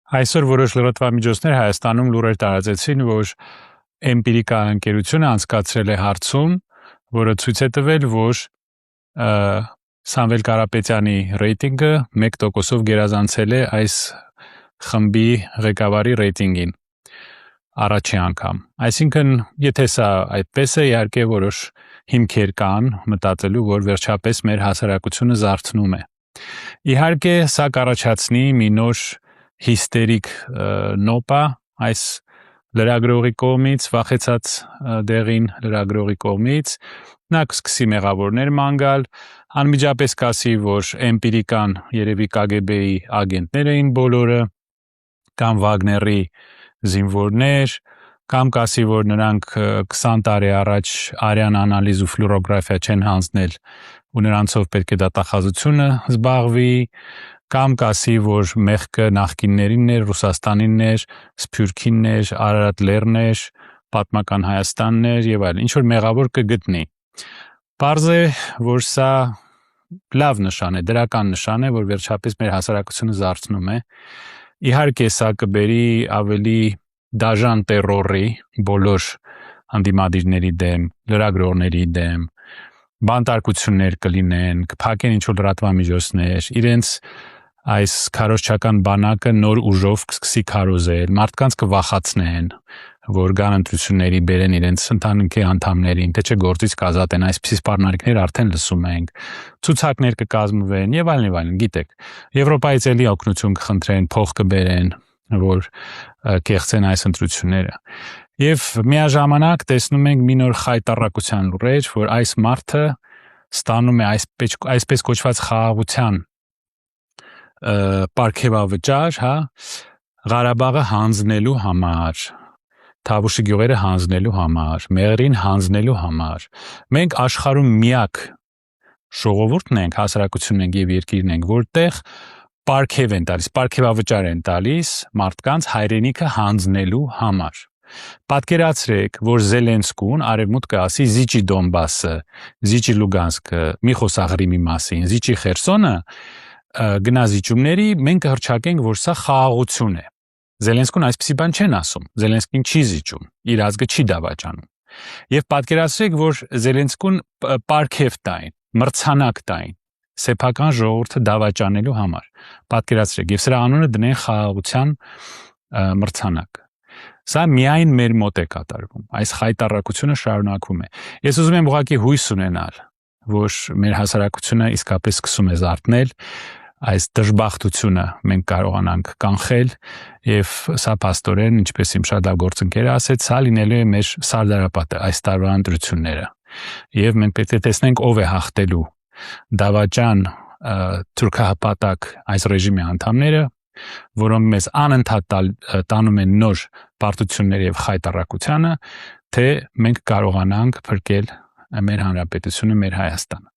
Այսօր որոշ լրատվամիջոցներ Հայաստանում լուրեր տարածեցին, որ Էմպիրիկա ընկերությունը անցկացրել է հարցում, որը ցույց է տվել, որ Սամվել Կարապետյանի ռեյտինգը 1%-ով գերազանցել է այս խմբի ղեկավարի ռեյտինգին առաջի անգամ։ Այսինքն, եթե սա այդպես է, իհարկե որոշ հիմքեր կան մտածելու, որ վերջապես մեր հասարակությունը զարթնում է։ Իհարկե, սա կառաջացնի մի նոր հիստերիկ նոպա այս լրագրողի կողմից, վախեցած դեղին լրագրողի կողմից, նա կսկսի մեղավորներ ման գալ, անմիջապես կասի, որ Էմպիրիկան երևի KGB-ի ագենտներ էին բոլորը, կամ Վագների զինվորներ, կամ կասի, որ նրանք 20 տարի առաջ արյան անալիզ ու ֆլուրոգրաֆիա չեն հանձնել ու նրանցով պետք է դատախազությունը զբաղվի, կամ կասի, որ մեղքը նախկիններինն էր, Ռուսաստանինն էր, Սփյուռքինն էր, Արարատ լեռն էր, պատմական Հայաստանն էր եւ այլն, ինչ որ մեղավոր կգտնի։ Պարզ է, որ սա լավ նշան է, դրական նշան է, որ վերջապես մեր հասարակությունը զարթնում է։ Իհարկե սա կբերի ավելի դաժան տերորի բոլոր հանդիմադիրների դեմ, լրագրողների դեմ, բանտարկություններ կլինեն, կփակեն ինչ-որ լրատվամիջոցներ, իրենց այս քարոզչական բանակը նոր ուժով կսկսի քարոզել, մարդկանց կվախացնեն, որ գան ընտրությունների բերեն իրենց ընտանիքի անդամներին, թե չէ գործից կազատեն, այսպիսի սպառնալիքներ արդեն լսում ենք, ցուցակներ կկազմվեն եւ այլն, գիտեք։ Եվրոպայից էլի օգնություն կխնդրեն, փող կբերեն, որ կեղծեն այս ընտրությունները։ Եվ միաժամանակ տեսնում ենք մի նոր խայտառակության լուրեր, որ այս մարդը ստանում է այսպես կոչված խաղաղության պարգևավճար, Ղարաբաղը հանձնելու համար, Թավուշի գյուղերը հանձնելու համար, Մեղրին հանձնելու համար։ Մենք աշխարհում միակ ժողովուրդն ենք, հասարակությունն ենք եւ երկիրն ենք, որտեղ պարգև են տալիս, պարգևավճար են տալիս մարդկանց հայրենիքը հանձնելու համար։ Պատկերացրեք, որ Զելենսկուն արևմուտքը ասի զիջի Դոնբասը, զիջի Լուգանսկը, մի խոսա Ղրիմի մասին, զիջի Խերսոնը, գնա զիջումների, մենք կհռչակենք, որ սա խաղաղություն է։ Զելենսկուն այսպիսի բան չեն ասում, Զելենսկին չի զիջում, իր ազգը չի դավաճանում։ Եվ պատկերացրեք, որ Զելենսկուն պարգև տային, մրցանակ տային սեփական ժողովուրդը դավաճանելու համար։ Պատկերացրեք, եւ սրա անունը դնեն խաղաղության մրցանակ։ Սա միայն մեր մոտ է կատարվում, այս խայտառակությունը շարունակվում է։ Ես ուզում եմ ուղղակի հույս ունենալ, որ մեր հասարակությունը իսկապես սկսում է զարթնել, այս դժբախտությունը մենք կարողանանք կանխել եւ սա փաստորեն, ինչպես իմ շատ լավ գործընկերը ասեց, սա լինելու է մեր սարդարապետը այս տարվա ընտրությունները։ Եվ մենք պետք է տեսնենք ով է հաղթելու դավաճան թուրքահպատակ այս ռեժիմի անդամները, որոնք մեզ անընդհատ տանում են նոր պարտություններ եւ խայտառակությանը, թե մենք կարողանանք փրկել մեր հանրապետությունը, մեր Հայաստանը։